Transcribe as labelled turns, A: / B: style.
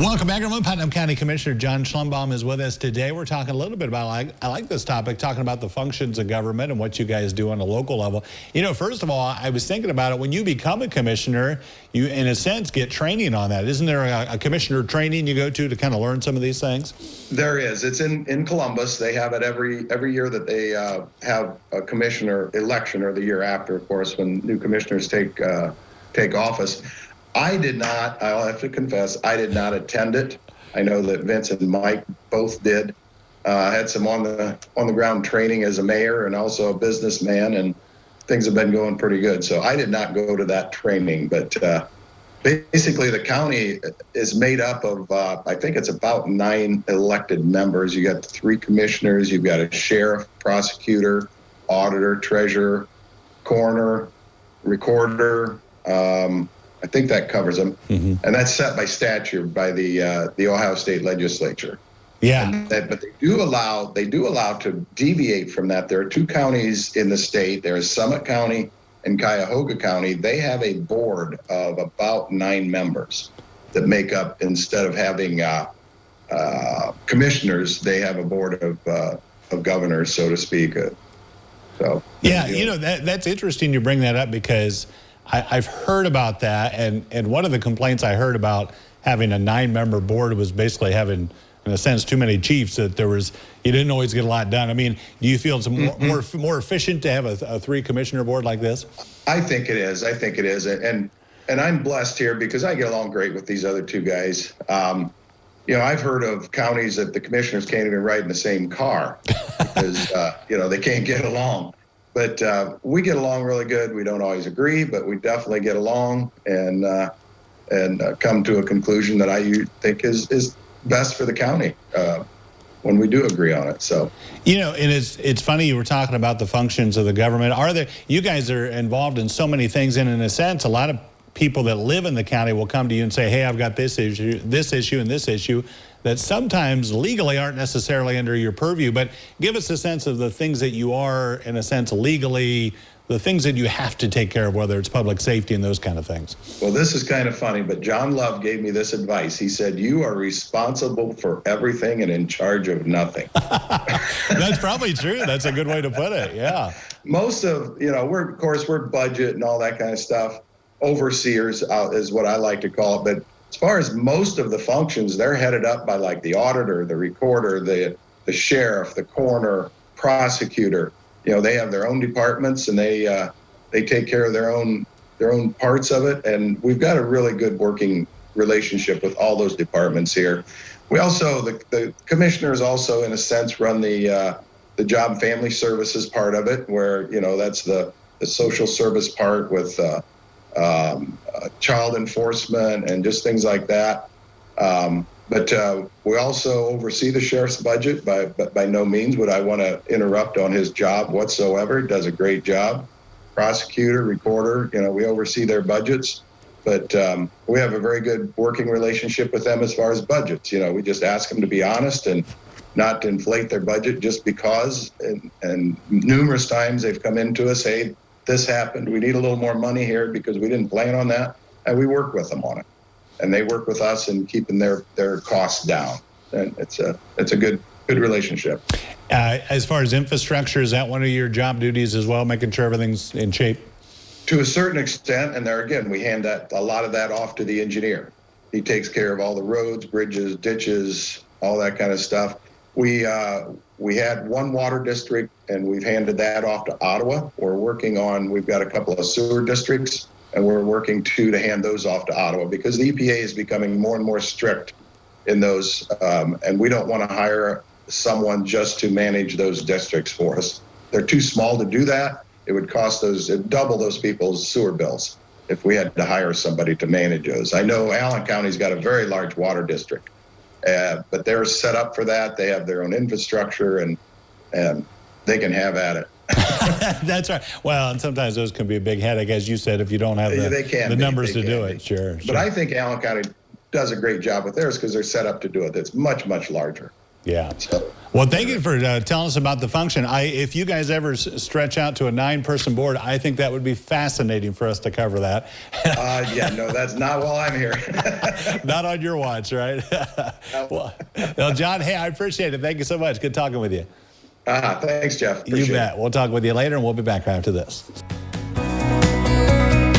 A: Welcome back, everyone. Putnam County Commissioner John Schlumbohm is with us today. We're talking a little bit about, I like this topic, talking about the functions of government and what you guys do on a local level. You know, first of all, I was thinking about it. When you become a commissioner, you, in a sense, get training on that. Isn't there a commissioner training you go to kind of learn some of these things?
B: There is. It's in Columbus. They have it every year that they have a commissioner election, or the year after, of course, when new commissioners take office. I did not, I'll have to confess, I did not attend it. I know that Vince and Mike both did. I had some on the ground training as a mayor and also a businessman, and things have been going pretty good. So I did not go to that training, but basically the county is made up of, I think it's about 9 elected members. You got 3 commissioners, you've got a sheriff, prosecutor, auditor, treasurer, coroner, recorder, I think that covers them, and that's set by statute by the Ohio State Legislature.
A: Yeah,
B: but they do allow to deviate from that. There are 2 counties in the state. There is Summit County and Cuyahoga County. They have a board of about 9 members that make up, instead of having commissioners, they have a board of governors, so to speak. So
A: yeah, you know, that's interesting you bring that up, because I've heard about that, and one of the complaints I heard about having a 9-member board was basically having, in a sense, too many chiefs, that you didn't always get a lot done. I mean, do you feel it's more efficient to have a 3-commissioner board like this?
B: I think it is. I think it is, and I'm blessed here because I get along great with these other 2 guys. You know, I've heard of counties that the commissioners can't even ride in the same car because you know, they can't get along. But we get along really good. We don't always agree, but we definitely get along and come to a conclusion that I think is best for the county when we do agree on it. So,
A: you know, and it's funny you were talking about the functions of the government. You guys are involved in so many things, and in a sense, a lot of people that live in the county will come to you and say, hey, I've got this issue, and this issue, that sometimes legally aren't necessarily under your purview. But give us a sense of the things that you are, in a sense, legally, the things that you have to take care of, whether it's public safety and those kind of things.
B: Well, this is kind of funny, but John Love gave me this advice. He said, you are responsible for everything and in charge of nothing.
A: That's probably true. That's a good way to put it, yeah.
B: Most of, you know, we're budget and all that kind of stuff. Overseers is what I like to call it. But as far as most of the functions, they're headed up by like the auditor, the recorder, the sheriff, the coroner, prosecutor. You know, they have their own departments, and they take care of their own parts of it. And we've got a really good working relationship with all those departments here. We also, the commissioners also, in a sense, run the job and family services part of it, where, you know, that's the social service part with child enforcement and just things like that. But we also oversee the sheriff's budget. But by no means would I want to interrupt on his job whatsoever. He does a great job. Prosecutor, recorder, you know, we oversee their budgets. But we have a very good working relationship with them as far as budgets. You know, we just ask them to be honest and not to inflate their budget just because. And numerous times they've come into us, hey, this happened, we need a little more money here because we didn't plan on that, and we work with them on it, and they work with us in keeping their costs down, and it's a good relationship.
A: As far as infrastructure, is that one of your job duties as well, making sure everything's in shape?
B: To a certain extent, and there again, we hand a lot of that off to the engineer. He takes care of all the roads, bridges, ditches, all that kind of stuff. We had 1 water district, and we've handed that off to Ottawa. We've got a couple of sewer districts, and we're working to hand those off to Ottawa because the EPA is becoming more and more strict in those, and we don't want to hire someone just to manage those districts for us. They're too small to do that. It would cost double those people's sewer bills if we had to hire somebody to manage those. I know Allen County's got a very large water district. But they're set up for that. They have their own infrastructure, and they can have at it.
A: That's right. Well, and sometimes those can be a big headache, as you said, if you don't have the numbers to do it. Sure.
B: But I think Allen County does a great job with theirs because they're set up to do it. It's much, much larger.
A: Yeah.
B: So,
A: Well, thank you for telling us about the function. If you guys ever stretch out to a 9-person board, I think that would be fascinating for us to cover that.
B: yeah, no, that's not while I'm here.
A: Not on your watch, right? Well, John, hey, I appreciate it. Thank you so much. Good talking with you.
B: Thanks, Jeff. Appreciate
A: You bet.
B: it.
A: We'll talk with you later, and we'll be back after this.